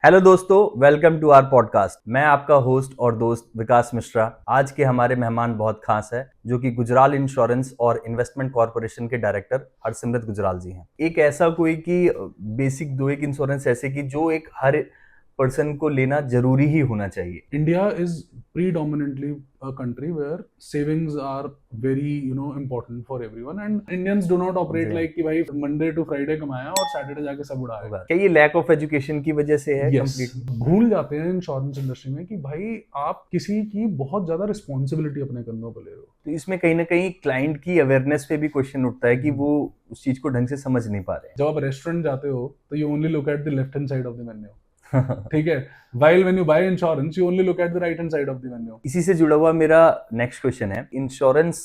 Hello दोस्तों, welcome to our podcast. मैं आपका होस्ट और दोस्त विकास मिश्रा। आज के हमारे मेहमान बहुत खास है, जो कि गुजराल इंश्योरेंस और इन्वेस्टमेंट कॉरपोरेशन के डायरेक्टर हरसिमरत गुजराल जी हैं। एक ऐसा कोई कि बेसिक दो एक इंश्योरेंस ऐसे कि जो एक हर पर्सन को लेना जरूरी ही होना चाहिए। India is predominantly a country where savings are very, important for everyone, and Indians do not operate ji like कि भाई Monday to Friday कमाया और Saturday जाके सब उड़ाए। होगा। क्या ये लैक ऑफ एजुकेशन की वजह से है यस, कंप्लीटली? भूल जाते हैं इंश्योरेंस इंडस्ट्री में कि भाई आप किसी की बहुत ज्यादा रिस्पॉन्सिबिलिटी अपने कंधों पर ले रहे हो। तो इसमें कहीं ना कहीं क्लाइंट की अवेयरनेस पे भी क्वेश्चन उठता है कि वो उस चीज को ढंग से समझ नहीं पा रहे जब आप रेस्टोरेंट जाते हो तो you only look at the left hand side of the menu, हैं। ठीक है। While when you buy insurance you only look at the right hand side of the menu. इसी से जुड़ा हुआ मेरा नेक्स्ट क्वेश्चन है, इंश्योरेंस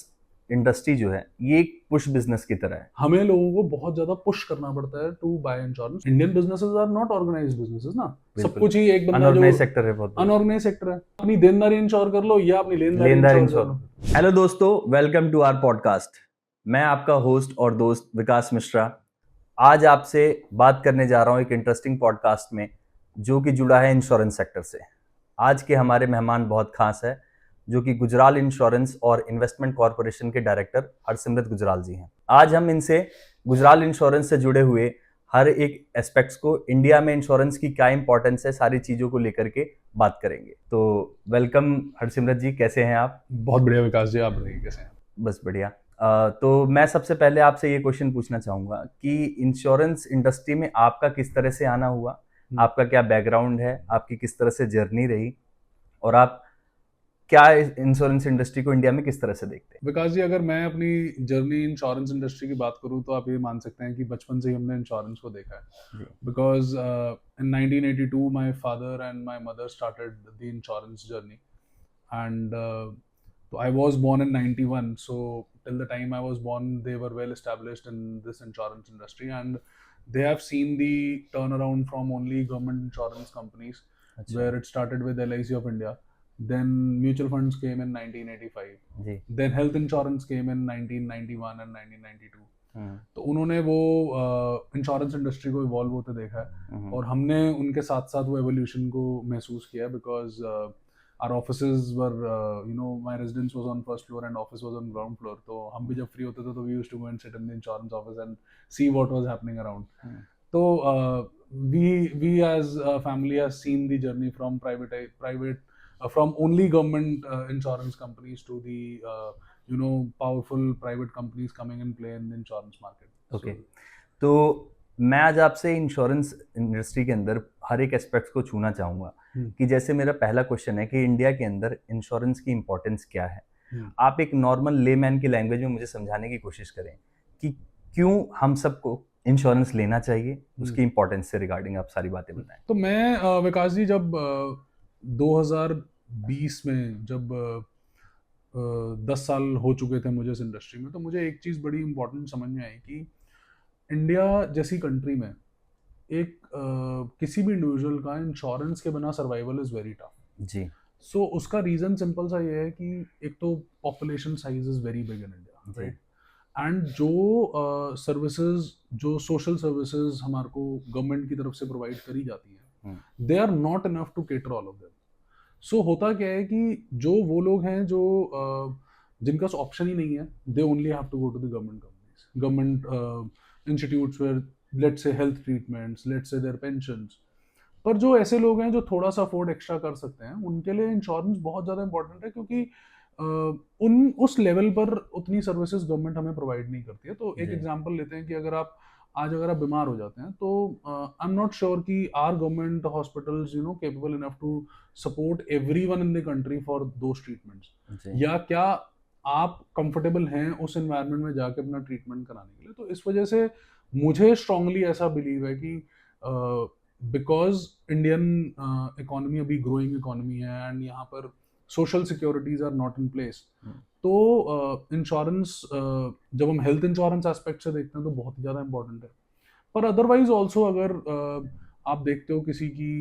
इंडस्ट्री जो है ये एक पुश बिजनेस की तरह है। हमें लोगों को बहुत ज्यादा पुश करना पड़ता है to buy insurance. Indian businesses are not organised businesses ना, सब बिल्कुल कुछ ही एक बंदा जो अनऑर्गेनाइज सेक्टर है बहुत बड़ा। अनऑर्गेनाइज सेक्टर है, अपनी देनदारी इंश्योर कर लो या अपनी लेनदारी लेनदार इंश्योर कर इंश्योर। लो। हेलो दोस्तों, वेलकम टू आवर पॉडकास्ट। मैं आपका होस्ट और दोस्त विकास मिश्रा आज आपसे बात करने जा रहा हूं एक इंटरेस्टिंग पॉडकास्ट में, जो कि जुड़ा है इंश्योरेंस सेक्टर से। आज के हमारे मेहमान बहुत खास है, जो कि गुजराल इंश्योरेंस और इन्वेस्टमेंट कॉरपोरेशन के डायरेक्टर हरसिमरत गुजराल जी हैं। आज हम इनसे गुजराल इंश्योरेंस से जुड़े हुए हर एक एस्पेक्ट्स को, इंडिया में इंश्योरेंस की क्या इंपॉर्टेंस है, सारी चीज़ों को लेकर के बात करेंगे। तो वेलकम हरसिमरत जी, कैसे हैं आप? बहुत बढ़िया विकास जी, आप बताइए कैसे हैं। बस बढ़िया। तो मैं सबसे पहले आपसे ये क्वेश्चन पूछना चाहूँगा कि इंश्योरेंस इंडस्ट्री में आपका किस तरह से आना हुआ, आपका क्या बैकग्राउंड है, आपकी किस तरह से जर्नी रही, और आप क्या इंश्योरेंस इंडस्ट्री को इंडिया में किस तरह से देखते विकास जी, अगर मैं अपनी जर्नी इंश्योरेंस इंडस्ट्री की बात करूं तो आप ये मान सकते हैं कि बचपन से ही हमने इंश्योरेंस को देखा है। हैं? Because in 1982 my father and my mother started the insurance journey, and I was born in 91, so till the time I was born, they were well established in this insurance industry, and they have seen the turnaround from only government insurance companies, अच्छा where it started with LIC of India. Then mutual funds came in 1985. जी। Then health insurance came in 1991 and 1992. Hmm तो उन्होंने वो insurance industry को evolve होते देखा है, और हमने उनके साथ साथ वो एवोल्यूशन को महसूस किया। Because our offices were, my residence was on first floor and office was on ground floor. तो हम भी जब फ्री होते थे तो we used to go and sit in the insurance office and see what was happening around. तो we as a family has seen the journey from from only government insurance companies to the powerful private companies coming in play in the insurance market. Okay. तो मैं आज आपसे insurance industry के अंदर हर एक aspect को छूना चाहूँगा कि जैसे मेरा पहला क्वेश्चन है कि इंडिया के अंदर इंश्योरेंस की इंपॉर्टेंस क्या है। आप एक नॉर्मल लेमैन की लैंग्वेज में मुझे समझाने की कोशिश करें कि क्यों हम सबको इंश्योरेंस लेना चाहिए, उसकी इंपॉर्टेंस से रिगार्डिंग आप सारी बातें बताएं। तो मैं विकास जी, जब 2020 में जब 10 साल हो चुके थे मुझे इस इंडस्ट्री में, तो मुझे एक चीज़ बड़ी इंपॉर्टेंट समझ में आई कि इंडिया जैसी कंट्री में एक किसी भी इंडिविजुअल का इंश्योरेंस के बिना सर्वाइवल इज़ वेरी टफ। जी सो उसका रीज़न सिंपल सा ये है कि एक तो population size is very big in India, जी राइट। एंड जो सर्विसेज, जो सोशल सर्विसेज हमारे को गवर्नमेंट की तरफ से प्रोवाइड करी जाती हैं, they are not enough to cater all of them. So होता क्या है कि जो वो लोग हैं जो जिनका ऑप्शन ही नहीं है, they only have to go to the government companies, government institutes where let's say health treatments, let's say their pensions. पर जो ऐसे लोग हैं जो थोड़ा सा अफोर्ड एक्स्ट्रा कर सकते हैं, उनके लिए इंश्योरेंस बहुत ज़्यादा इंपॉर्टेंट है, क्योंकि उन उस लेवल पर उतनी सर्विसेज गवर्नमेंट हमें प्रोवाइड नहीं करती है। तो एक जी एग्जांपल लेते हैं कि अगर आप बीमार हो जाते हैं, तो आई एम नॉट श्योर कि our government hospitals capable enough to support everyone in the country for those treatments, जी या क्या आप कंफर्टेबल हैं उस एनवायरनमेंट में जाके अपना ट्रीटमेंट कराने के लिए। तो इस वजह से मुझे स्ट्रांगली ऐसा बिलीव है कि बिकॉज इंडियन इकोनॉमी अभी ग्रोइंग इकोनॉमी है, एंड यहाँ पर social securities are not in place, तो इंश्योरेंस जब हम हेल्थ इंश्योरेंस एस्पेक्ट से देखते हैं तो बहुत ही ज़्यादा इंपॉर्टेंट है। पर अदरवाइज ऑल्सो अगर आप देखते हो किसी की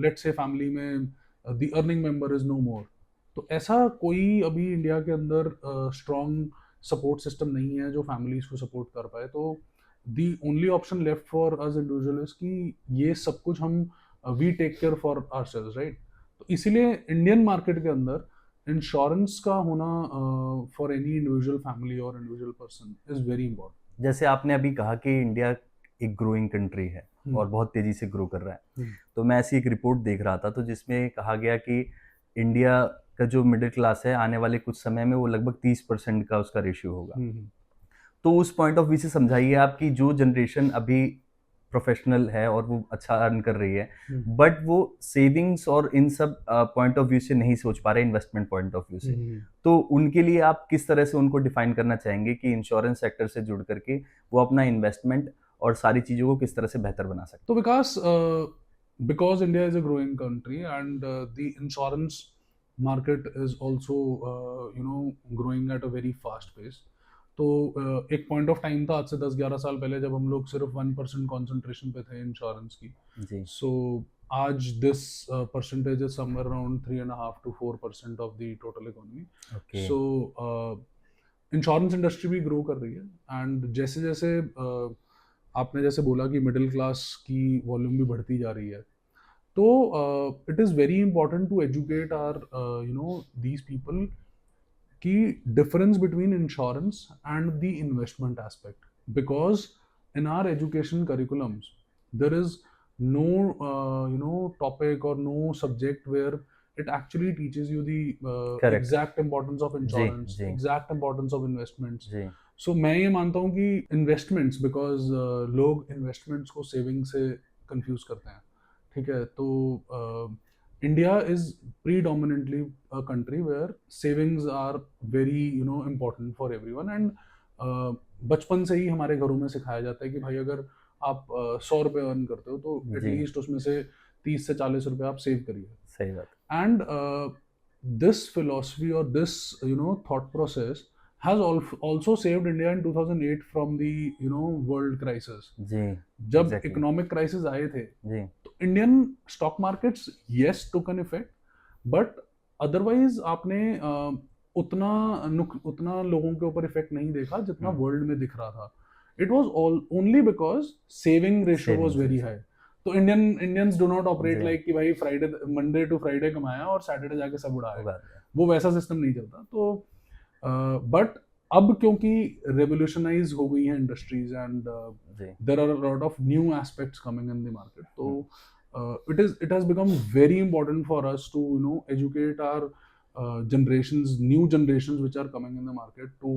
लेट्स से फैमिली में the earning member is no more, तो ऐसा कोई अभी इंडिया के अंदर स्ट्रॉन्ग सपोर्ट सिस्टम नहीं है जो फैमिलीज को सपोर्ट कर पाए। तो the only option left for us individual is कि ये सब कुछ हम we take care for ourselves, right? तो इसीलिए इंडियन मार्केट के अंदर इंश्योरेंस का होना फॉर एनी इंडिविजुअल फैमिली और individual person is very important. जैसे आपने अभी कहा कि इंडिया एक ग्रोइंग कंट्री है और बहुत तेजी से ग्रो कर रहा है, तो मैं ऐसी एक रिपोर्ट देख रहा था तो जिसमें कहा गया कि इंडिया का जो मिडिल क्लास है आने वाले कुछ समय में वो लगभग 30% का उसका रेशियो होगा। तो उस पॉइंट ऑफ व्यू से समझाइए आप कि जो जनरेशन अभी प्रोफेशनल है और वो अच्छा अर्न कर रही है, बट वो सेविंग्स और इन सब पॉइंट ऑफ व्यू से नहीं सोच पा रहे, इन्वेस्टमेंट पॉइंट ऑफ व्यू से, तो उनके लिए आप किस तरह से उनको डिफाइन करना चाहेंगे कि इंश्योरेंस सेक्टर से जुड़ करके वो अपना इन्वेस्टमेंट और सारी चीज़ों को किस तरह से बेहतर बना सकते तो विकास, because India is a growing country and the insurance market is also growing at a very fast pace. तो एक पॉइंट ऑफ टाइम था आज से 10-11 साल पहले जब हम लोग सिर्फ 1% कॉन्सेंट्रेशन पे थे इंश्योरेंस की। जी। सो आज this percentage is somewhere around 3.5 to 4% of the total economy. Okay. So insurance industry भी ग्रो कर रही है एंड जैसे जैसे आपने जैसे बोला कि मिडिल क्लास की वॉल्यूम भी बढ़ती जा रही है, तो it is very important to educate our these people की difference between insurance and the investment aspect, because in our education curriculums there is no topic or no subject where it actually teaches you the Correct. exact importance of insurance, जी। exact importance of investments. जी। So मैं ये मानता हूँ कि investments, because लोग investments को saving से कंफ्यूज करते हैं, ठीक है? तो India is predominantly a country where savings are very important for everyone and बचपन से ही हमारे घरों में सिखाया जाता है कि भाई अगर आप 100 रुपये अर्न करते हो तो जी। एटलीस्ट उसमें से 30 से 40 रुपये आप सेव करिए। सही बात। एंड दिस फिलोसफी और this thought process has also saved India in 2008 from the world crisis. जी। जब Exactly. इकोनॉमिक क्राइसिस आए थे जी। तो Indian stock markets yes took an effect, but otherwise आपने उतना लोगों के ऊपर इफेक्ट नहीं देखा जितना वर्ल्ड में दिख रहा था। It was only because saving ratio was very high. तो Indians do not operate like कि भाई फ्राइडे मंडे टू फ्राइडे कमाया और सैटरडे जाके सब उड़ाया, वो वैसा सिस्टम नहीं चलता। तो बट अब क्योंकि रेवोल्यूशनाइज हो गई है industries and there are a lot of new aspects coming in the market, तो it has become very important for us to educate our new generations which are coming in the market, to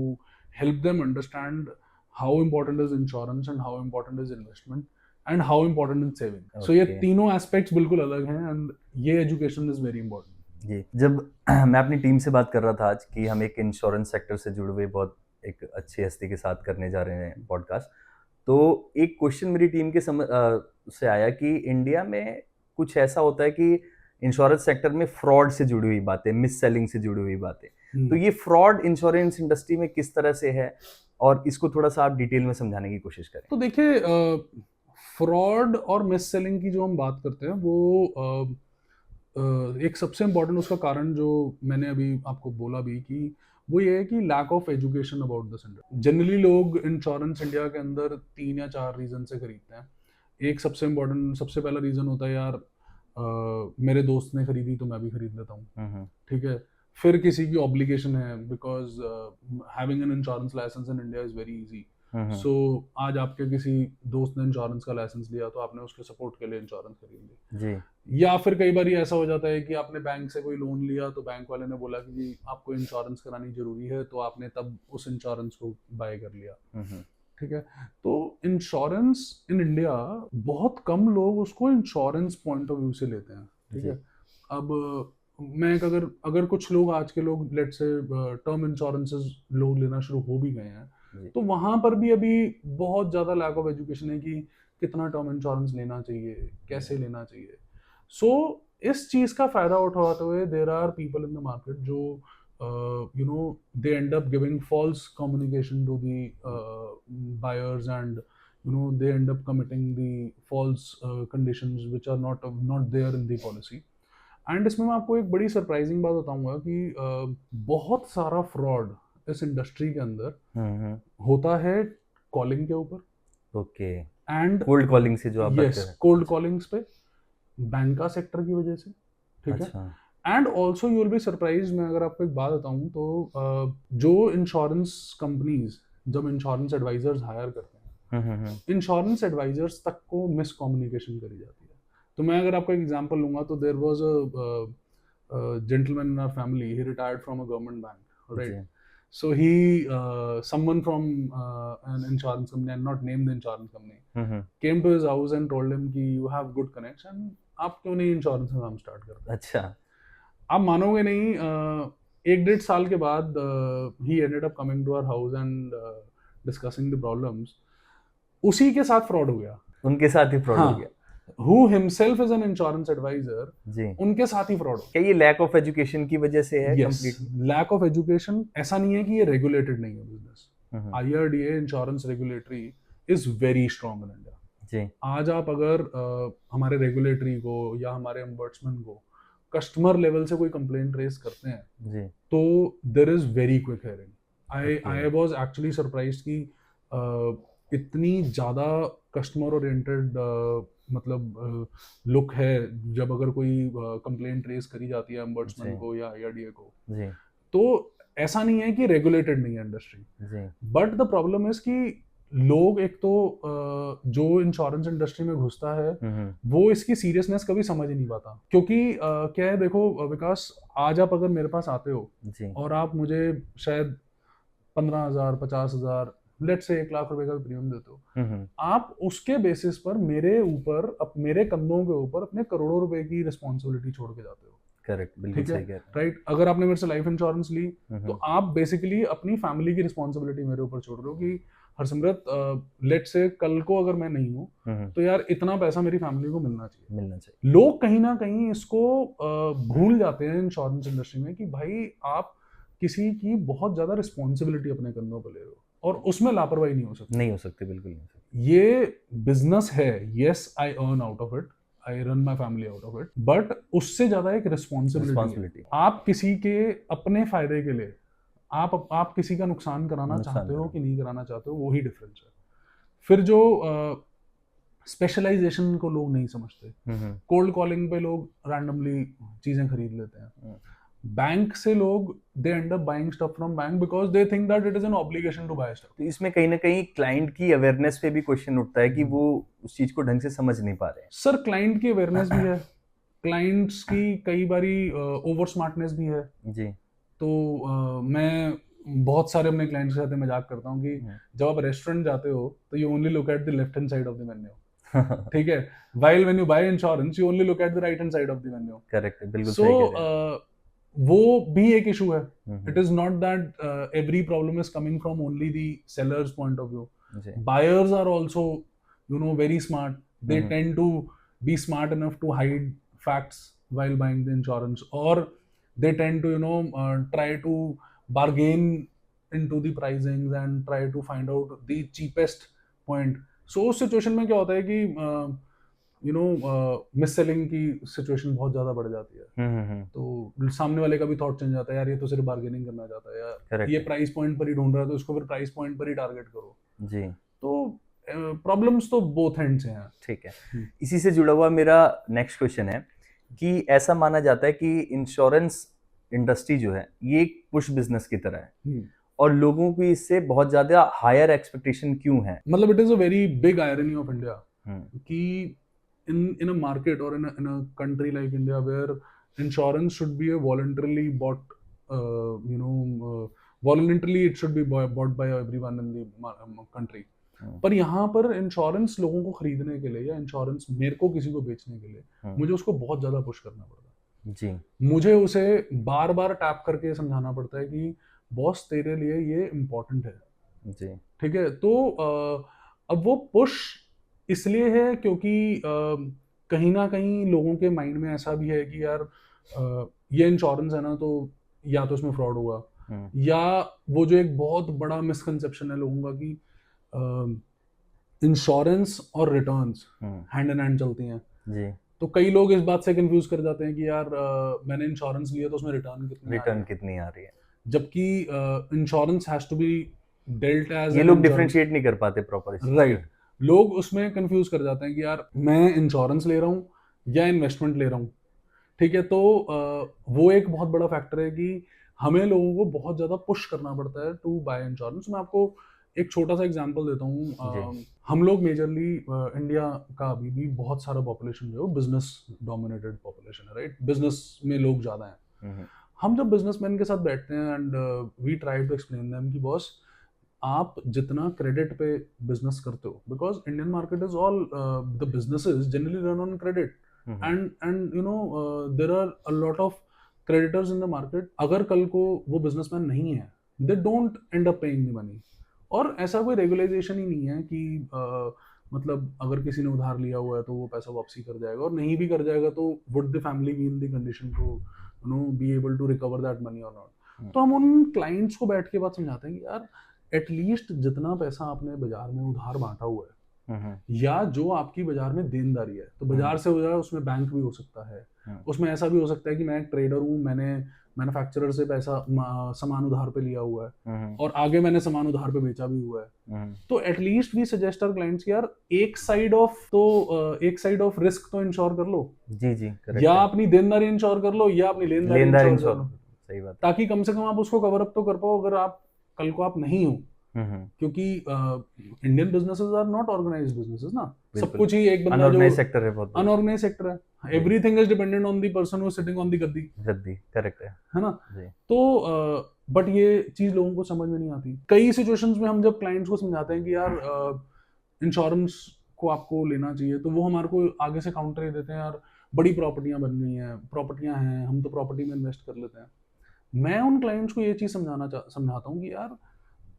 help them understand how important is insurance and how important is investment and how important is saving. So ये तीनों aspects बिल्कुल अलग हैं and ये education is very important. जी। जब मैं अपनी team से बात कर रहा था आज कि हम एक इंश्योरेंस सेक्टर से जुड़े हुए बहुत एक अच्छी हस्ती के साथ करने जा रहे हैं पॉडकास्ट, तो एक क्वेश्चन मेरी टीम के से आया कि इंडिया में कुछ ऐसा होता है कि इंश्योरेंस सेक्टर में फ्रॉड से जुड़ी हुई बातें, मिस सेलिंग से जुड़ी हुई बातें, तो ये फ्रॉड इंश्योरेंस इंडस्ट्री में किस तरह से है और इसको थोड़ा सा आप डिटेल में समझाने की कोशिश करें। तो देखिए, फ्रॉड और मिस सेलिंग की जो हम बात करते हैं वो एक सबसे इम्पोर्टेंट उसका कारण जो मैंने अभी आपको बोला भी कि वो ये है कि lack of education about this industry. Generally लोग इंश्योरेंस इंडिया के अंदर 3 या 4 रीजन से खरीदते हैं। एक सबसे इम्पोर्टेंट, सबसे पहला रीजन होता है यार मेरे दोस्त ने खरीदी तो मैं भी खरीद लेता हूँ, ठीक है? फिर किसी की ऑब्लिगेशन है, because having an insurance license in India is very easy. So आज आपके किसी दोस्त ने इंश्योरेंस का लाइसेंस लिया तो आपने उसके सपोर्ट के लिए इंश्योरेंस खरीद ली जी। या फिर कई बार ऐसा हो जाता है कि आपने बैंक से कोई लोन लिया तो बैंक वाले ने बोला कि जी आपको इंश्योरेंस करानी जरूरी है, तो आपने तब उस इंश्योरेंस को बाय कर लिया, ठीक है? तो इंश्योरेंस इन इंडिया बहुत कम लोग उसको इंश्योरेंस पॉइंट ऑफ व्यू से लेते हैं, ठीक है? अब मैं अगर कुछ लोग आज के लोग लेट से टर्म इंश्योरेंसेस लोग लेना शुरू हो भी गए हैं, तो वहां पर भी अभी बहुत ज्यादा लैक ऑफ एजुकेशन है कि कितना टर्म इंश्योरेंस लेना चाहिए, कैसे लेना चाहिए। सो इस चीज का फायदा उठाते हुए there are people in the market जो they end up giving false communication to the buyers and they end up committing the false conditions which are not there in the policy. And इसमें मैं आपको एक बड़ी surprising बात बताऊंगा कि बहुत सारा फ्रॉड इस इंडस्ट्री के अंदर होता है कॉलिंग के ऊपर। ओके। एंड कोल्ड कॉलिंग से जो आप बात कर रहे हैं। कोल्ड कॉलिंग्स पे, बैंका सेक्टर की वजह से, ठीक है। अच्छा। And also you will be surprise, मैं अगर आपको एक बात बताऊं तो जो इंश्योरेंस कंपनीज जब इंश्योरेंस एडवाइजर्स हायर करते हैं, इंश्योरेंस एडवाइजर्स तक को मिस कम्युनिकेशन करी जाती है। तो मैं अगर आपको एक एग्जांपल लूंगा तो there was a gentleman in our family, he retired from a government bank, right? So he, someone from an insurance company, and not name the insurance company, came to his house and told him कि you have good connection, आप क्यों नहीं insurance का काम start करते? अच्छा। आप मानोगे नहीं, 1-1.5 साल के बाद he ended up coming to our house and discussing the problems. उसी के साथ फ्रॉड हो गया। उनके साथ ही फ्रॉड हो गया। Who himself is an insurance advisor, जी। उनके साथ ही फ्रॉड हो। क्या ये लैक ऑफ एजुकेशन की वजह से है? Yes, lack of education। ऐसा नहीं है कि ये regulated नहीं है business. IRDA insurance regulatory is very strong in India. जी। आज आप अगर हमारे रेगुलेटरी को या हमारे ombudsman को कस्टमर लेवल से कोई कंप्लेंट रेज करते हैं, जी, तो there is very quick hearing. I was actually surprised कि इतनी ज़्यादा कस्टमर ओरिएंटेड मतलब लुक है जब अगर कोई कंप्लेंट रेज करी जाती है ombudsman को या IRDA को, जी, तो ऐसा नहीं है कि रेगुलेटेड नहीं है industry, but the problem is कि लोग एक तो जो इंश्योरेंस इंडस्ट्री में घुसता है वो इसकी सीरियसनेस कभी समझ ही नहीं पाता। क्योंकि क्या है, देखो विकास, आज आप अगर मेरे पास आते हो जी, और आप मुझे शायद 15,000 50,000 लेट से 1 लाख रुपए का प्रीमियम देते हो, आप उसके बेसिस पर मेरे ऊपर मेरे कंधों के ऊपर अपने करोड़ों रुपए की रिस्पॉन्सिबिलिटी छोड़ के जाते हो। करेक्ट, बिल्कुल सही कह रहे हैं, राइट। अगर आपने मेरे से लाइफ इंश्योरेंस ली तो आप बेसिकली अपनी फैमिली की रिस्पॉन्सिबिलिटी मेरे ऊपर छोड़ रहे हो कि हरसिमरत लेट से कल को अगर मैं नहीं हूँ तो यार इतना पैसा मेरी फैमिली को मिलना चाहिए। लोग कहीं ना कहीं इसको भूल जाते हैं इंश्योरेंस इंडस्ट्री में कि भाई आप किसी की बहुत ज्यादा रिस्पॉन्सिबिलिटी अपने कंधों पर ले रहे हो और उसमें लापरवाही नहीं हो सकती। बिल्कुल नहीं हो सकती। ये बिजनेस है, yes I earn out of it, I run my family out of it, but उससे ज्यादा एक रिस्पॉन्सिबिलिटी। आप किसी के अपने फायदे के लिए आप किसी का नुकसान कराना चाहते हो कि नहीं कराना चाहते हो, वो ही डिफरेंस है। फिर जो स्पेशलाइजेशन को लोग नहीं समझते, कोल्ड कॉलिंग पे लोग रैंडमली चीजें खरीद लेते हैं। बैंक से लोग they end up buying stuff from bank because they think that it is an obligation to buy stuff. तो इसमें कहीं ना कहीं क्लाइंट की अवेयरनेस पे भी क्वेश्चन उठता है कि वो उस चीज को ढंग से समझ नहीं पा रहे हैं। सर क्लाइंट की अवेयरनेस भी है, क्लाइंट्स की कई बारी ओवर स्मार्टनेस भी है जी। तो मैं बहुत सारे अपने क्लाइंट्स के साथ मजाक करता हूँ कि जब आप रेस्टोरेंट जाते हो तो you only look at the left hand side of the menu, ठीक है, while when you buy insurance you only look at the right hand side of the menu. Correct, बिल्कुल सही कह रहे हैं। वो भी एक इशू है। It is not that every problem is coming from only the sellers point of view. Buyers are also you know very smart, they tend to be smart enough to hide facts while buying the insurance, और they tend to try to bargain into the pricings and try to find out the cheapest point. So उस situation में क्या होता है कि miss selling की situation बहुत ज्यादा बढ़ जाती है। तो सामने वाले का भी थॉट चेंज जाता है, यार ये तो सिर्फ बार्गेनिंग करना चाहता है, यार ये प्राइस पॉइंट पर ही ढूंढ रहा है तो इसको फिर प्राइस पॉइंट पर ही टारगेट करो जी। तो प्रॉब्लम्स तो बोथ एंड से हैं। ठीक है, इसी से जुड़ा हुआ मेरा नेक्स्ट क्वेश्चन है कि ऐसा माना जाता है कि इंश्योरेंस इंडस्ट्री जो है ये एक पुश बिजनेस की तरह है और लोगों की इससे बहुत ज्यादा हायर एक्सपेक्टेशन क्यों है? मतलब it is a very big irony of India कि इन अ मार्केट और in a country like India where insurance should be a voluntarily bought, voluntarily it should be bought by everyone in the country, पर यहाँ पर insurance लोगों को खरीदने के लिए या इंश्योरेंस मेरे को किसी को बेचने के लिए मुझे उसको बहुत ज्यादा पुश करना पड़ता है जी। मुझे उसे बार बार टैप करके समझाना पड़ता है कि बॉस तेरे लिए ये इम्पोर्टेंट है जी, ठीक है। तो अब वो पुश इसलिए है क्योंकि कहीं ना कहीं लोगों के माइंड में ऐसा भी है कि यार ये इंश्योरेंस है ना, तो या तो इसमें फ्रॉड हुआ, या वो जो एक बहुत बड़ा मिसकंसेप्शन है लोगों का कि इंश्योरेंस और रिटर्न्स हैंड इन हैंड चलती हैं जी। तो कई लोग इस बात से कंफ्यूज कर जाते हैं कि यार मैंने इंश्योरेंस लिया तो उसमें रिटर्न कितनी आ रही है, जबकि insurance has to be dealt as, ये लोग डिफरेंशिएट नहीं कर पाते प्रॉपर, राइट। लोग उसमें कंफ्यूज कर जाते हैं कि यार मैं इंश्योरेंस ले रहा हूँ या इन्वेस्टमेंट ले रहा हूँ, ठीक है। तो वो एक बहुत बड़ा फैक्टर है कि हमें लोगों को बहुत ज़्यादा पुश करना पड़ता है टू बाय इंश्योरेंस। मैं आपको एक छोटा सा एग्जांपल देता हूँ। जी। हम लोग मेजरली इंडिया का अभी भी बहुत सारा पॉपुलेशन जो है बिजनेस डोमिनेटेड पॉपुलेशन है, राइट। बिजनेस में लोग ज़्यादा हैं। हम्म। हम जब बिजनेसमैन के साथ बैठते हैं and we try to explain them कि बॉस, आप जितना क्रेडिट पे बिजनेस करते हो, because Indian market is all the businesses generally run on credit, hmm. And you know there are a lot of creditors in the market. अगर कल को वो बिजनेसमैन नहीं है, they don't end up paying the money. और ऐसा कोई regularisation ही नहीं है कि मतलब अगर किसी ने उधार लिया हुआ है तो वो पैसा वापसी कर जाएगा, और नहीं भी कर जाएगा तो would the family be in the condition to you know be able to recover that money और नॉट। तो हम उन क्लाइंट्स को बैठ के बात समझाते हैं कि यार एटलीस्ट जितना पैसा आपने बाजार में उधार बांटा हुआ है, या जो आपकी बाजार में देनदारी है, तो बाजार से हो जाए, उसमें बैंक भी हो सकता है, उसमें ऐसा भी हो सकता है कि मैं एक ट्रेडर हूँ, मैंने मैन्युफैक्चरर से पैसा सामान उधार पे लिया हुआ है और आगे मैंने सामान उधार पे बेचा भी हुआ है। तो at least we suggest our clients कि यार एक साइड ऑफ रिस्क तो इंश्योर कर लो। जी जी, या अपनी देनदारी इंश्योर कर लो या अपनी लेनदारी इंश्योर कर लो, सही बात, ताकि कम से कम आप उसको कवर अप तो कर पाओ अगर आप कल को आप नहीं हो। क्योंकि Indian businesses are not organised businesses ना, सब कुछ ही एक बंदा जो अनऑर्गेनाइज्ड सेक्टर है, बहुत अनऑर्गेनाइज्ड सेक्टर है, everything is dependent on the person who is sitting on the Gaddi, correct है ना। तो बट ये चीज लोगों को समझ में नहीं आती। कई सिचुएशंस में हम जब क्लाइंट्स को समझाते हैं कि यार इंश्योरेंस को आपको लेना चाहिए, तो वो हमारे को आगे से काउंटर ही देते हैं, यार बड़ी प्रॉपर्टियां बन गई हैं, प्रॉपर्टियां हैं, हम तो प्रॉपर्टी में इन्वेस्ट कर लेते हैं। मैं उन क्लाइंट्स को ये चीज समझाता हूँ कि यार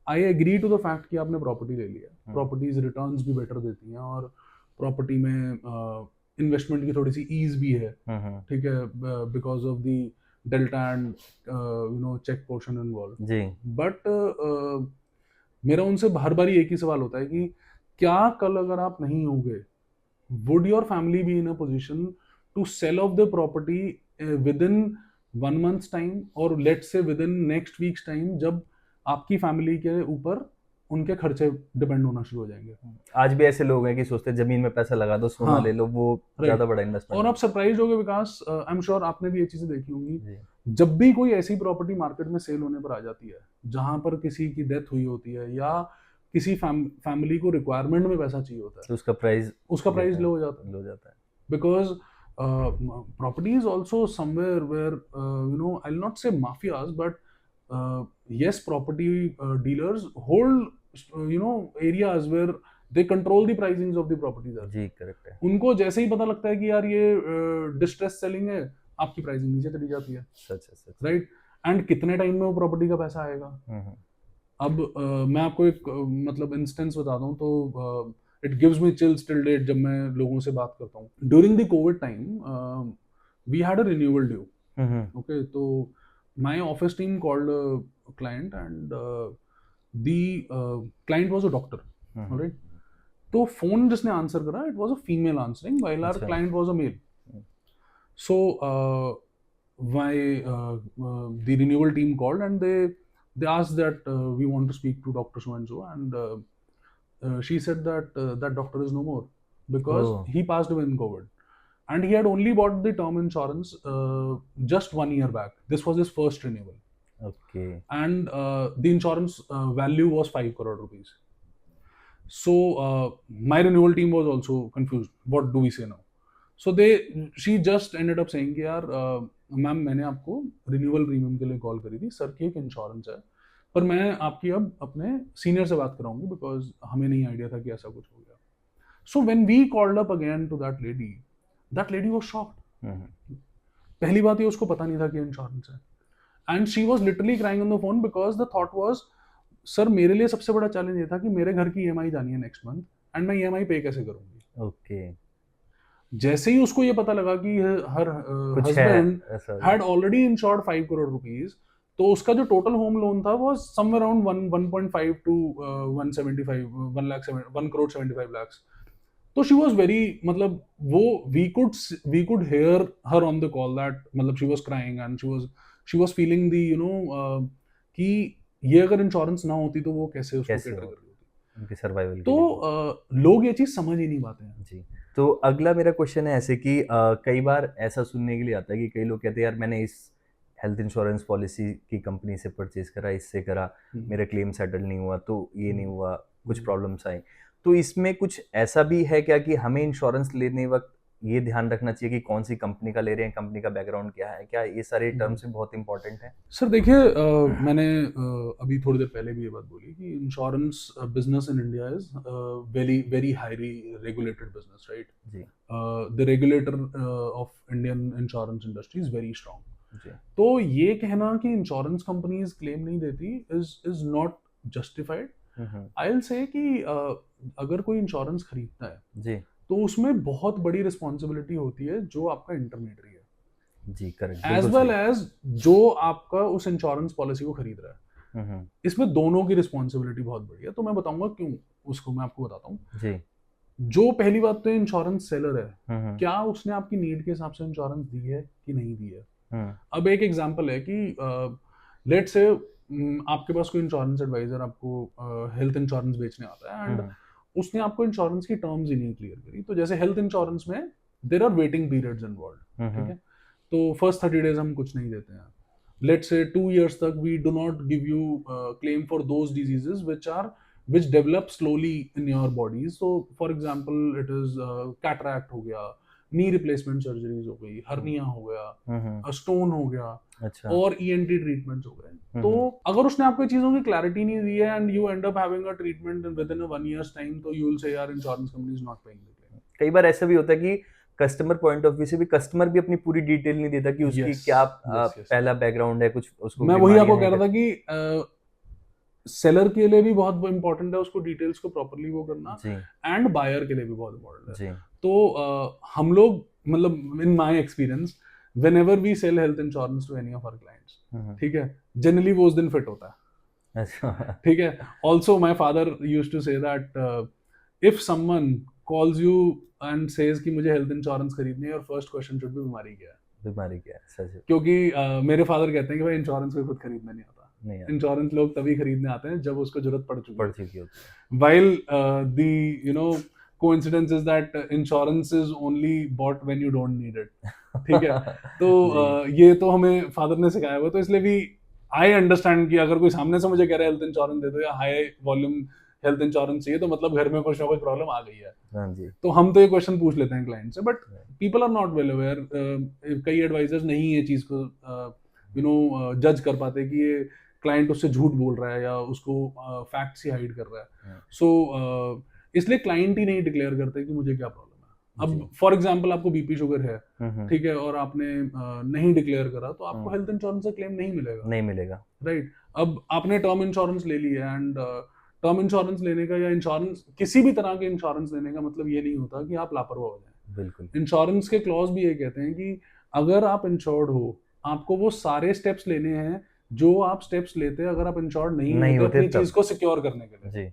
I agree to the fact कि आपने प्रॉपर्टी ले लिया, प्रॉपर्टीज रिटर्न्स भी बेटर देती हैं और प्रॉपर्टी में इन्वेस्टमेंट की थोड़ी सी ईज भी है, ठीक है, because of the delta and you know check portion involve जी। बट मेरा उनसे हर बार एक ही सवाल होता है कि क्या कल अगर आप नहीं होगे, would your family be in a position to sell off the property within 1 month's time और let say within next weeks time, जब आपकी फैमिली के ऊपर उनके खर्चे डिपेंड होना शुरू हो जाएंगे। आज भी ऐसे लोग हैं कि सोचते हैं जमीन में पैसा लगा दो, सोना ले लो, वो ज्यादा बड़ा इन्वेस्टमेंट। और आप सरप्राइज होगे विकास, आई एम श्योर आपने भी ये चीजें देखी होंगी, जब भी कोई ऐसी प्रॉपर्टी मार्केट में सेल होने पर आ जाती है जहां पर किसी की डेथ हुई होती है या किसी फैमिली को रिक्वायरमेंट में पैसा चाहिए होता है, तो उसका प्राइस लो हो जाता है because property is also somewhere where I'll not say mafias, but yes, property dealers hold areas where they control the pricings of the properties जी, करेक्ट है। उनको जैसे ही पता लगता है कि यार ये डिस्ट्रेस सेलिंग है, आपकी प्राइसिंग नीचे चली जाती है, सच राइट। एंड कितने टाइम में वो प्रॉपर्टी का पैसा आएगा। अब मैं आपको एक मतलब इंस्टेंस बताता हूँ, तो it gives me chills till date जब मैं लोगों से बात करता हूँ। During the COVID time, we had a renewal due. Okay, तो my office team called a client and the client was a doctor. Alright, तो phone जिसने आंसर करा, it was a female answering while our client was a male. So the renewal team called and they asked that we want to speak to Dr. So and so, and she said that that doctor is no more because he passed away in COVID, and he had only bought the term insurance just 1 year back. This was his first renewal. Okay. And the insurance value was 5 crore rupees. So my renewal team was also confused. What do we say now? So she just ended up saying कि यार ma'am मैंने आपको renewal premium के लिए call करी थी, sir की एक इंश्योरेंस है, पर मैं आपकी अब अपने सीनियर से बात कराऊंगी बिकॉज हमें नहीं आइडिया था कि ऐसा कुछ हो गया। So when we called up again to that lady was shocked. पहली बात ये, उसको पता नहीं था कि इंश्योरेंस है, and she was literally crying on the phone because the thought was, sir मेरे लिए सबसे बड़ा चैलेंज ये था कि मेरे घर की ईएमआई जानी है नेक्स्ट मंथ एंड मैं ईएमआई पे कैसे करूंगी। ओके। जैसे ही उसको ये पता लगा कि हर husband had already insured 5 crore rupees, तो उसका जो टोटल होम लोन था वो somewhere around 1.5 to 1 crore 75 lakhs। तो शी वाज वेरी, मतलब वो we could hear her on the call that, मतलब she was crying and she was feeling the कि ये अगर इंश्योरेंस ना होती तो वो कैसे उसको कैटर कर रही होती, उनकी सर्वाइवल। तो लोग ये चीज समझ ही नहीं पाते हैं जी। तो अगला मेरा क्वेश्चन है ऐसे कि कई बार ऐसा सुनने के लिए आता है कि कई लोग कहते हैं यार मैंने इस हेल्थ इंश्योरेंस पॉलिसी की कंपनी से परचेज करा, इससे करा, मेरा क्लेम सेटल नहीं हुआ, तो ये नहीं हुआ, कुछ प्रॉब्लम्स आई। तो इसमें कुछ ऐसा भी है क्या कि हमें इंश्योरेंस लेने वक्त ये ध्यान रखना चाहिए कि कौन सी कंपनी का ले रहे हैं, कंपनी का बैकग्राउंड क्या है, क्या ये सारे टर्म्स भी बहुत इंपॉर्टेंट है? सर देखिए, मैंने अभी थोड़ी देर पहले भी ये बात बोली कि insurance business in India is very very highly regulated business, right? जी the regulator of Indian insurance industry is very strong. जी। तो ये कहना कि इंश्योरेंस कंपनीज क्लेम नहीं देती is not justified. I will say कि अगर कोई इंश्योरेंस खरीदता है जी तो उसमें बहुत बड़ी रिस्पॉन्सिबिलिटी होती है जो आपका इंटरमीडियरी है, जी करेक्ट, एज वेल एज जो आपका उस इंश्योरेंस पॉलिसी को खरीद रहा है। इसमें दोनों की रिस्पॉन्सिबिलिटी बहुत बड़ी है। तो मैं बताऊंगा क्यों, उसको मैं आपको बताता हूँ। जी। जो पहली बात तो इंश्योरेंस सेलर है, क्या उसने आपकी नीड के हिसाब से इंश्योरेंस दी है कि नहीं दी है। अब एक एग्जांपल है कि लेट से आपके पास कोई इंश्योरेंस एडवाइजर आपको हेल्थ इंश्योरेंस बेचने आता है एंड उसने आपको इंश्योरेंस की टर्म्स ही नहीं क्लियर करी। तो जैसे हेल्थ इंश्योरेंस में there are waiting periods involve, ठीक है? तो फर्स्ट 30 डेज हम कुछ नहीं देते हैं। लेट से 2 years तक we do not give you claim for those diseases which develop slowly in your body. So for example it is cataract हो गया, नी रिप्लेसमेंट सर्जरीज हो गई, हर्निया हो गया, स्टोन हो गया, अच्छा। और ईएनटी ट्रीटमेंट्स हो गए। तो अगर उसने आपको चीजों की क्लैरिटी नहीं दी है and you and up having a treatment with in 1 year's time, तो यू विल से यार insurance company is not paying the claim. कई बार ऐसा भी होता है कि कस्टमर पॉइंट ऑफ व्यू से भी कस्टमर भी अपनी पूरी डिटेल नहीं देता कि उसकी Yes, क्या yes, yes. पहला बैकग्राउंड है, कुछ उसको मैं वही आपको बीमारियां कह हैं, रहा था कि सेलर के लिए भी बहुत इंपॉर्टेंट है उसको डिटेल्स को प्रॉपर्ली वो करना, जी एंड बायर के लिए भी बहुत इंपॉर्टेंट है। जी तो हम लोग मतलब in my experience whenever we sell health insurance to any of our clients, ठीक है, जनरली वो उस दिन फिट होता है, अच्छा ठीक है। Also my father use to say that if someone calls you and says कि मुझे हेल्थ इंश्योरेंस खरीदनी है, और फर्स्ट क्वेश्चन शुड बी बीमारी क्या है। बीमारी क्या है, सच है। क्योंकि मेरे फादर कहते हैं कि भाई इंश्योरेंस कोई खुद खरीदना नहीं आता, नहीं आता। इंश्योरेंस लोग तभी खरीदने आते हैं जब उसको जरूरत पड़ चुकी पड़ चुकी होती है। while the you know coincidence is that insurance is only bought when you don't need it, ठीक है। तो ये तो हमें फादर ने सिखाया हुआ, तो इसलिए भी आई अंडरस्टैंड कि अगर कोई सामने से मुझे कह रहा है हेल्थ इंश्योरेंस दे दो या हाई वॉल्यूम हेल्थ इंश्योरेंस चाहिए, तो मतलब घर में कुछ ना कुछ प्रॉब्लम आ गई है। हाँ जी। तो हम तो ये क्वेश्चन पूछ लेते हैं क्लाइंट से, but people are not well aware. कई एडवाइजर्स नहीं ये चीज को जज कर पाते कि ये क्लाइंट उससे झूठ बोल रहा है या उसको फैक्ट्स ही हाइड कर रहा है। सो इसलिए क्लाइंट ही नहीं डिक्लेयर करते कि मुझे क्या प्रॉब्लम है। अब फॉर एग्जांपल आपको बीपी शुगर है, ठीक है, और आपने नहीं डिक्लेयर करा, तो आपको हेल्थ इंश्योरेंस से क्लेम नहीं मिलेगा, नहीं मिलेगा, राइट? अब आपने टर्म इंश्योरेंस ले ली है, एंड टर्म इंश्योरेंस लेने का या इंश्योरेंस किसी भी तरह के इंश्योरेंस लेने का मतलब ये नहीं होता कि आप लापरवाह हो जाए। बिल्कुल। इंश्योरेंस के क्लॉज भी ये कहते हैं कि अगर आप इंश्योर्ड हो, आपको वो सारे स्टेप्स लेने हैं जो आप स्टेप्स लेते हैं अगर आप इंश्योर्ड नहीं होते अपनी चीज को सिक्योर करने के लिए। जी।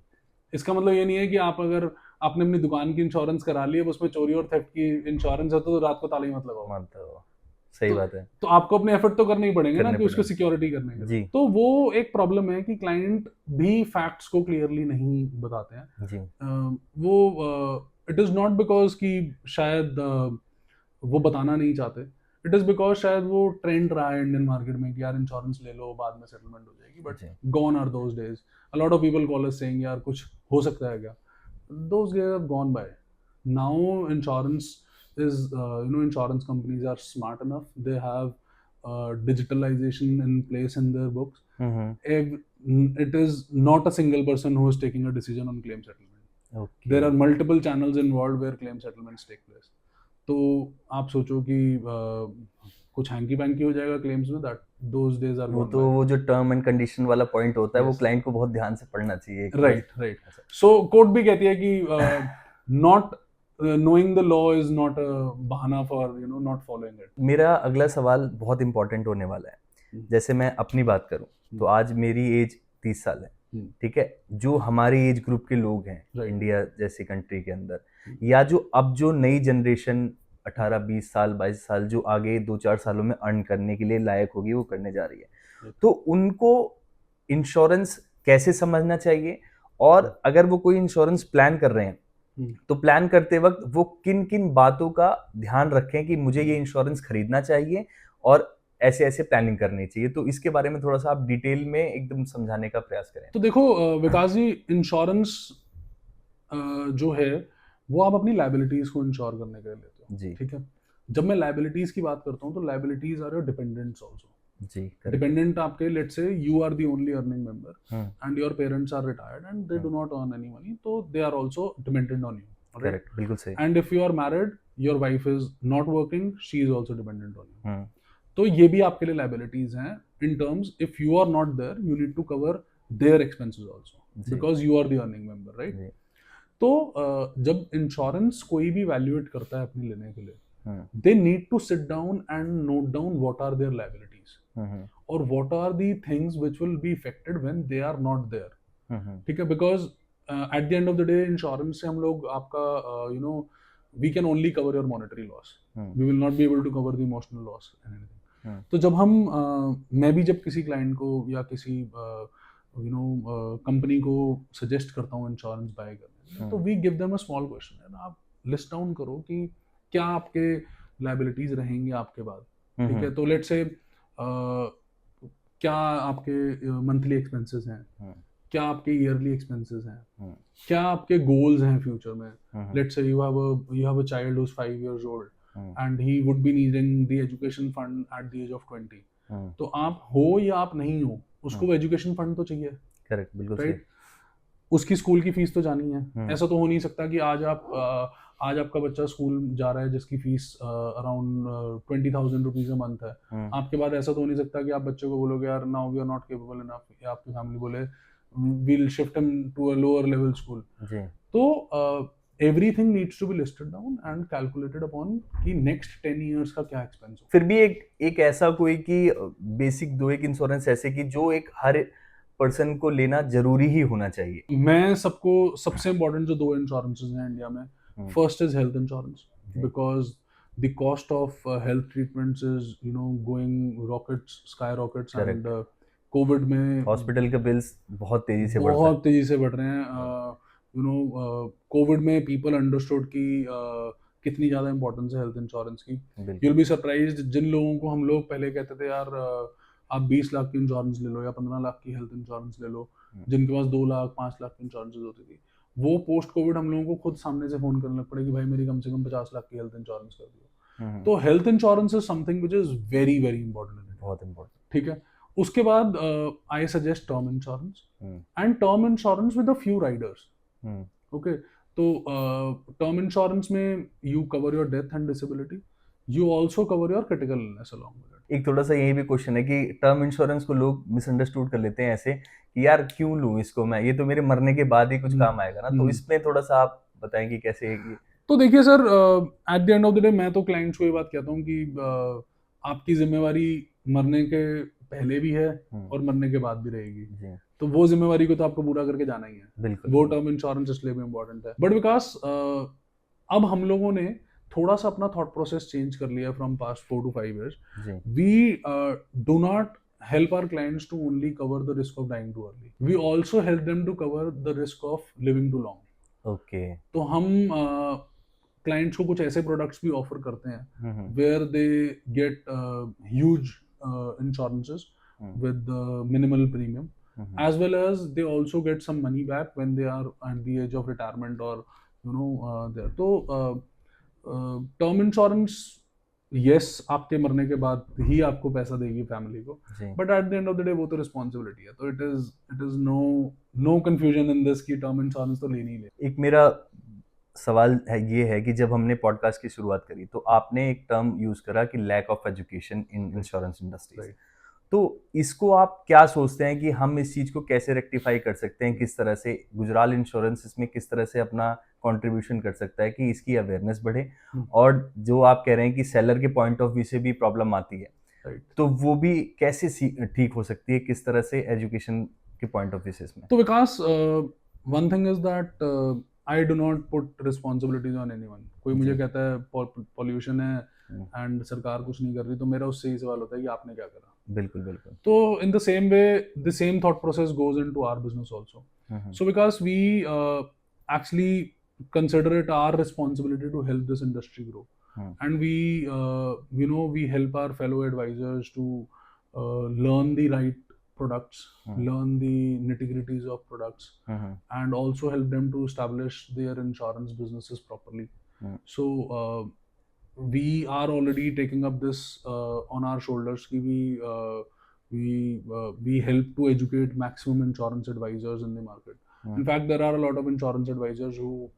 इसका मतलब ये नहीं है कि आप अगर आपने अपनी दुकान की इंश्योरेंस करा ली है, उसमें चोरी और थेफ्ट की इंश्योरेंस है, तो रात को ताला ही मत लगाओ। सही बात है। तो आपको अपने एफर्ट तो करने ही पड़ेंगे ना कि उसको सिक्योरिटी करने के लिए। तो वो एक प्रॉब्लम है कि क्लाइंट भी फैक्ट्स को क्लियरली नहीं बताते हैं जी। वो इट इज नॉट बिकॉज कि शायद वो बताना नहीं चाहते, इट इज बिकॉज शायद वो ट्रेंड रहा है इंडियन मार्केट में कि यार इंश्योरेंस ले लो बाद में सेटलमेंट हो जाएगी, but gone are those days. A lot of people call us saying यार कुछ हो सकता है क्या, those days are gone by. Now insurance is insurance companies are smart enough, they have digitalization in place in their books. It is not a single person who is taking a decision on claim settlement. There are multiple channels involved where claim settlements take place. तो आप सोचो कि कुछ hanky panky हो जाएगा claims में, that those days are gone. वो जो टर्म एंड कंडीशन वाला पॉइंट होता है वो क्लाइंट को बहुत ध्यान से पढ़ना चाहिए। राइट। सो कोर्ट भी कहती है कि not knowing the law is not a bahana for not following it. मेरा अगला सवाल बहुत इंपॉर्टेंट होने वाला है। जैसे मैं अपनी बात करूं तो आज मेरी एज 30 साल है, ठीक है। जो हमारे एज ग्रुप के लोग हैं इंडिया जैसी कंट्री के अंदर, या जो अब जो नई जनरेशन 18-20 साल 22 साल जो आगे 2-4 सालों में अर्न करने के लिए लायक होगी वो करने जा रही है, तो उनको इंश्योरेंस कैसे समझना चाहिए, और अगर वो कोई इंश्योरेंस प्लान कर रहे हैं तो प्लान करते वक्त वो किन किन बातों का ध्यान रखें कि मुझे ये इंश्योरेंस खरीदना चाहिए और ऐसे ऐसे प्लानिंग करनी चाहिए, तो इसके बारे में थोड़ा सा आप डिटेल में एकदम समझाने का प्रयास करें। तो देखो विकास जी, इंश्योरेंस जो है वो आप अपनी लाइबिलिटीज को इंश्योर करने के लिए लेते हो, जी ठीक है। जब मैं लाइबिलिटीज की बात करता हूँ तो liabilities are your dependents also. जी करेक्ट। डिपेंडेंट आपके, let's say you are the only earning member hmm and your parents are retired and they do not earn any money, तो they are also dependent on you, right. Correct, बिल्कुल सही। And if you are married, your wife is not working, she is also dependent on you. Hmm तो ये भी आपके लिए liabilities हैं in terms, if you are not there you need to cover their expenses also, जी because you are the earning member, right. जी तो जब इंश्योरेंस कोई भी वैल्यूएट करता है अपनी लेने के लिए, hmm they need to sit down and note down what are their liabilities hmm और what are the things which will be affected when they are not there, hmm ठीक है। Because at the end of the day insurance से हम लोग आपका you know we can only cover your monetary loss, we will not be able to cover the emotional loss and anything. तो जब हम मैं भी जब किसी क्लाइंट को या किसी कंपनी को सजेस्ट करता हूँ इंश्योरेंस बाय करने, तो we give them a small question, आप लिस्ट डाउन करो कि क्या आपके लाइबिलिटीज रहेंगे आपके बाद, ठीक है। तो लेट्स से क्या आपके मंथली एक्सपेंसेस हैं, क्या आपके ईयरली एक्सपेंसेस हैं, क्या आपके गोल्स हैं फ्यूचर में। Let's say you have a child who is 5 years old and he would be needing the education fund at the age of 20, तो आप हो या आप नहीं हो, उसको वो एजुकेशन फंड तो चाहिए, करेक्ट, बिल्कुल राइट। सही। उसकी स्कूल की फीस तो जानी है। ऐसा तो हो नहीं सकता कि आज आपका बच्चा स्कूल जा रहा है जिसकी fees around 20,000 rupees a month है, आपके बाद ऐसा तो हो नहीं सकता कि आप बच्चे को बोलोगे यार now we are not capable enough, या आपकी फैमिली बोले will shift him to a lower level school. जी तो everything needs to be listed down and calculated upon कि नेक्स्ट 10 years का क्या एक्सपेंस हो। फिर भी एक ऐसा कोई कि बेसिक दो एक इंश्योरेंस ऐसे कि जो एक हर पर्सन को लेना जरूरी ही होना चाहिए। मैं सबको सबसे इम्पोर्टेंट जो 2 इंश्योरेंसेस हैं इंडिया में, first is health insurance, because the cost of health treatments is going rockets, sky rockets, and Covid में हॉस्पिटल के बिल्स बहुत तेजी से बढ़ रहे हैं। बहुत तेजी से बढ़ रहे हैं। कोविड में पीपल अंडरस्टूड कि कितनी ज़्यादा इंपॉर्टेंस है हेल्थ इंश्योरेंस की। यू विल बी सरप्राइज्ड, जिन लोगों को हम लोग पहले कहते थे यार आप 20 लाख की इंश्योरेंस ले लो या 15 लाख की हेल्थ इंश्योरेंस ले लो, जिनके पास 2 लाख 5 लाख की इंश्योरेंस होती थी, वो पोस्ट कोविड हम लोगों को खुद सामने से फोन करने लग पड़े कि भाई मेरी कम से कम 50 लाख की हेल्थ इंश्योरेंस कर दियो। तो health insurance is something which is very very important, बहुत इंपॉर्टेंट, ठीक है। उसके बाद I suggest term insurance and term insurance with a few Riders, okay. तो टर्म इंश्योरेंस में you cover your death and disability, you also cover your critical illness along with it. एक थोड़ा सा यही भी क्वेश्चन है कि टर्म इंश्योरेंस को लोग मिसअंडरस्टूड कर लेते हैं ऐसे कि यार क्यों लूं इसको मैं, ये तो मेरे मरने के बाद ही कुछ काम आएगा ना, तो इसमें थोड़ा सा आप बताएं कि कैसे है कि। तो देखिए sir, eight the end of the day मैं तो क्लाइंट्स को ये बात कहता हूँ कि आपकी जिम्मेवारी मरने के पहले भी है और मरने के बाद भी रहेगी, तो वो जिम्मेवारी को तो आपको पूरा करके जाना ही है। बिल्कुल, वो टर्म इंश्योरेंस इसलिए भी इम्पोर्टेंट है। बट विकास, अब हम लोगों ने थोड़ा सा अपना थॉट प्रोसेस चेंज कर लिया from past 4 to 5 years। We do not help our clients to only cover the risk of dying too early, we also help them to cover the risk of living too long। okay। तो हम clients को कुछ ऐसे products भी offer करते हैं where they get huge insurances with minimal premium, as well as they also get some money back when they are at the age of retirement or there। तो term insurance yes आपके मरने के बाद ही आपको पैसा देगी फैमिली को, but at the end of the day वो तो रिस्पॉन्सिबिलिटी है। तो it is no confusion in this कि टर्म इंश्योरेंस तो लेनी ही ले। एक मेरा सवाल है ये है कि जब हमने पॉडकास्ट की शुरुआत करी तो आपने एक टर्म यूज करा कि lack of education in insurance industry, तो इसको आप क्या सोचते हैं कि हम इस चीज को कैसे रेक्टिफाई कर सकते हैं, किस तरह से गुजराल इंश्योरेंस इसमें किस तरह से अपना कंट्रीब्यूशन कर सकता है कि इसकी अवेयरनेस बढ़े, और जो आप कह रहे हैं कि सेलर के पॉइंट ऑफ व्यू से भी प्रॉब्लम आती है, तो वो भी कैसे ठीक हो सकती है, किस तरह से एजुकेशन के पॉइंट ऑफ व्यू से इसमें। तो Vikas, one thing is that I do not put responsibilities on anyone. कोई मुझे कहता है पॉल्यूशन है एंड सरकार कुछ नहीं कर रही, तो मेरा उससे ही सवाल होता है कि आपने क्या करा। बिल्कुल बिल्कुल। तो in the same way the same thought process goes into our business also. So because we actually consider it our responsibility to help this industry grow. And we we help our fellow advisors to learn the right products, learn the nitty-gritties of products, and also help them to establish their insurance businesses properly. So we are already taking up this on our shoulders. We help to educate maximum insurance advisors in the market. In fact, there are a lot of insurance advisors who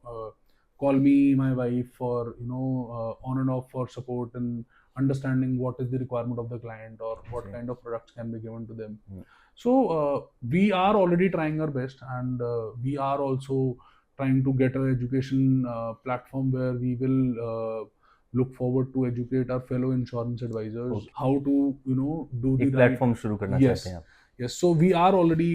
call me, my wife, for on and off for support and understanding what is the requirement of the client or what kind of products can be given to them. So we are already trying our best, and we are also trying to get an education platform where we will look forward to educate our fellow insurance advisors how to do the एक platform शुरू करना yes चाहते हैं आप. yes. So we are already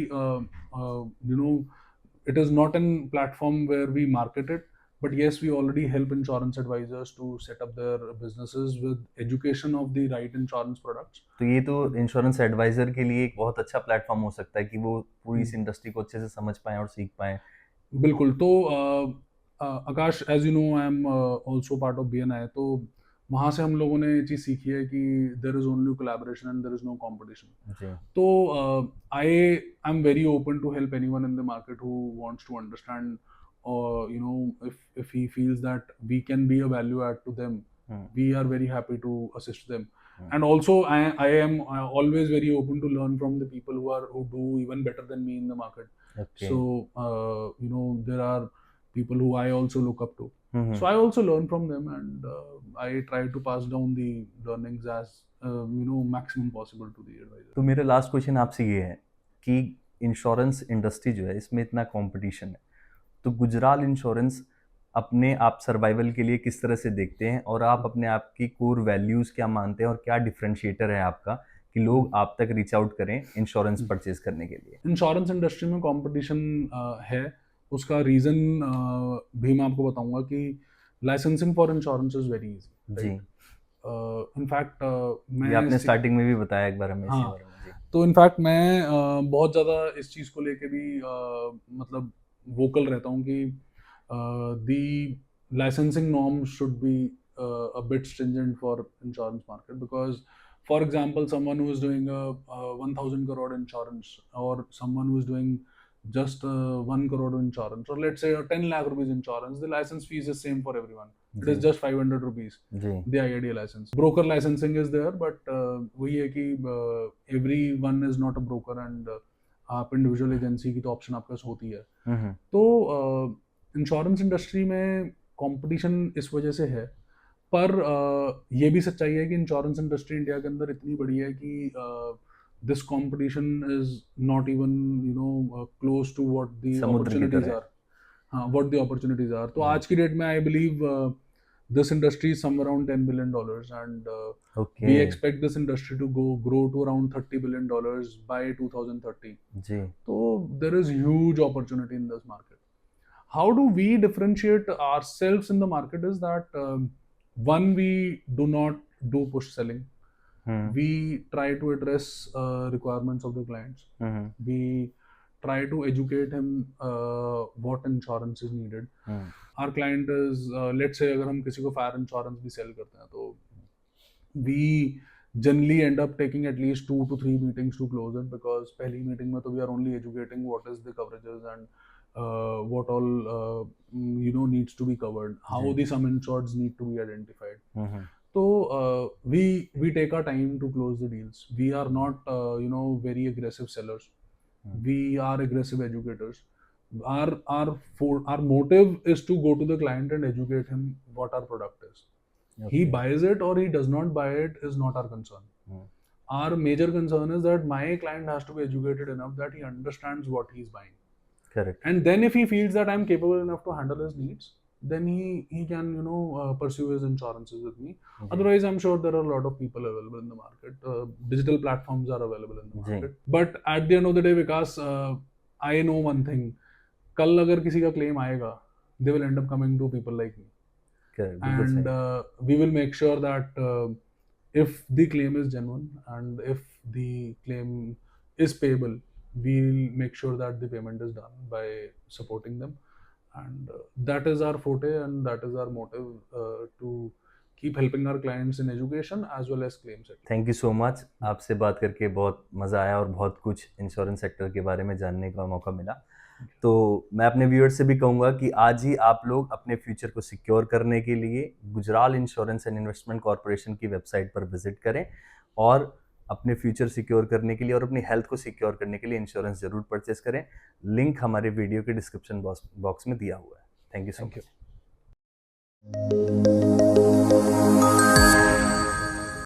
it is not a platform where we market it, but yes, we already help insurance advisors to set up their businesses with education of the right insurance products. तो ये तो insurance adviser के लिए एक बहुत अच्छा platform हो सकता है कि वो पूरी इस इंडस्ट्री को अच्छे से समझ पाएं और सीख पाएं. बिल्कुल. तो Akash, as you know, I am also part of BNI. तो वहाँ से हम लोगों ने ये चीज़ सीखी है कि there is only collaboration and there is no competition. तो I am very open to help anyone in the market who wants to understand, or if he feels that we can be a value add to them, we are very happy to assist them. And also I am always very open to learn from the people who do even better than me in the market. Okay. So there are people who I also look up to. So I also learn from them, and I try to pass down the learnings as maximum possible to the advisor. तो मेरा last question आपसे ये है कि insurance industry जो है इसमें इतना कंपटीशन है, तो गुजराल इंश्योरेंस अपने आप सर्वाइवल के लिए किस तरह से देखते हैं, और आप अपने आप की कोर वैल्यूज़ क्या मानते हैं और क्या डिफरेंशिएटर है आपका कि लोग आप तक रीच आउट करें इंश्योरेंस परचेज करने के लिए? इंश्योरेंस इंडस्ट्री में कंपटीशन है. उसका रीज़न भी मैं आपको बताऊंगा कि licensing for insurance is very easy. जी. इनफैक्ट ये आपने स्टार्टिंग में भी बताया एक बार हमें इसके बारे में. जी. तो इनफैक्ट मैं बहुत ज़्यादा इस चीज़ को लेके भी मतलब वोकल रहता हूँ कि the licensing norms should be a bit stringent for insurance market, because for example, someone who is doing a 1000 crore insurance, or someone who is doing just 1 crore insurance, or let's say a 10 lakh rupees insurance, the license fees is same for everyone. It is just 500 rupees, the IID license. Broker licensing is there, but वही है कि everyone is not a broker, and आप individual agency की तो option आपके पास होती है. तो इंश्योरेंस इंडस्ट्री में कंपटीशन इस वजह से है, पर ये भी सच्चाई है कि इंश्योरेंस इंडस्ट्री इंडिया के अंदर इतनी बड़ी है कि this competition is not even close to what the opportunities are. हाँ, व्हाट द अपॉर्चुनिटीज आर. तो आज की डेट में I believe this industry is somewhere around $10 billion, and we expect this industry to grow to around $30 billion by 2030. So there is huge opportunity in this market. How do we differentiate ourselves in the market is that one, we do not do push selling. We try to address requirements of the clients. We try to educate him what insurance is needed. Our client is let's say अगर हम किसी को fire insurance भी cell करते हैं, तो we generally end up taking at least 2 to 3 meetings to close it, because पहली meeting में तो we are only educating what is the coverages and what all needs to be covered, how the sum insureds need to be identified. So we take our time to close the deals. We are not very aggressive sellers. We are aggressive educators. Our motive is to go to the client and educate him what our product is. He buys it or he does not buy it is not our concern. Our major concern is that my client has to be educated enough that he understands what he's buying. Correct. And then if he feels that I'm capable enough to handle his needs, then he can pursue his insurances with me. Otherwise, I'm sure there are a lot of people available in the market. Digital platforms are available in the market. But at the end of the day, Vikas, I know one thing. कल अगर किसी का claim आएगा, they will end up coming to people like me. And we will make sure that if the claim is genuine and if the claim is payable, we'll make sure that the payment is done by supporting them. and that is our forte and that is our motive to keep helping our clients in education as well as claim settlement. Thank you so much, आपसे बात करके बहुत मज़ा आया और बहुत कुछ insurance sector के बारे में जानने का मौका मिला। तो मैं अपने व्यूअर्स से भी कहूँगा कि आज ही आप लोग अपने फ्यूचर को सिक्योर करने के लिए Gujral insurance and investment corporation की वेबसाइट पर विजिट करें और अपने फ्यूचर सिक्योर करने के लिए और अपनी हेल्थ को सिक्योर करने के लिए इंश्योरेंस ज़रूर परचेस करें। लिंक हमारे वीडियो के डिस्क्रिप्शन बॉक्स में दिया हुआ है। Thank you so much.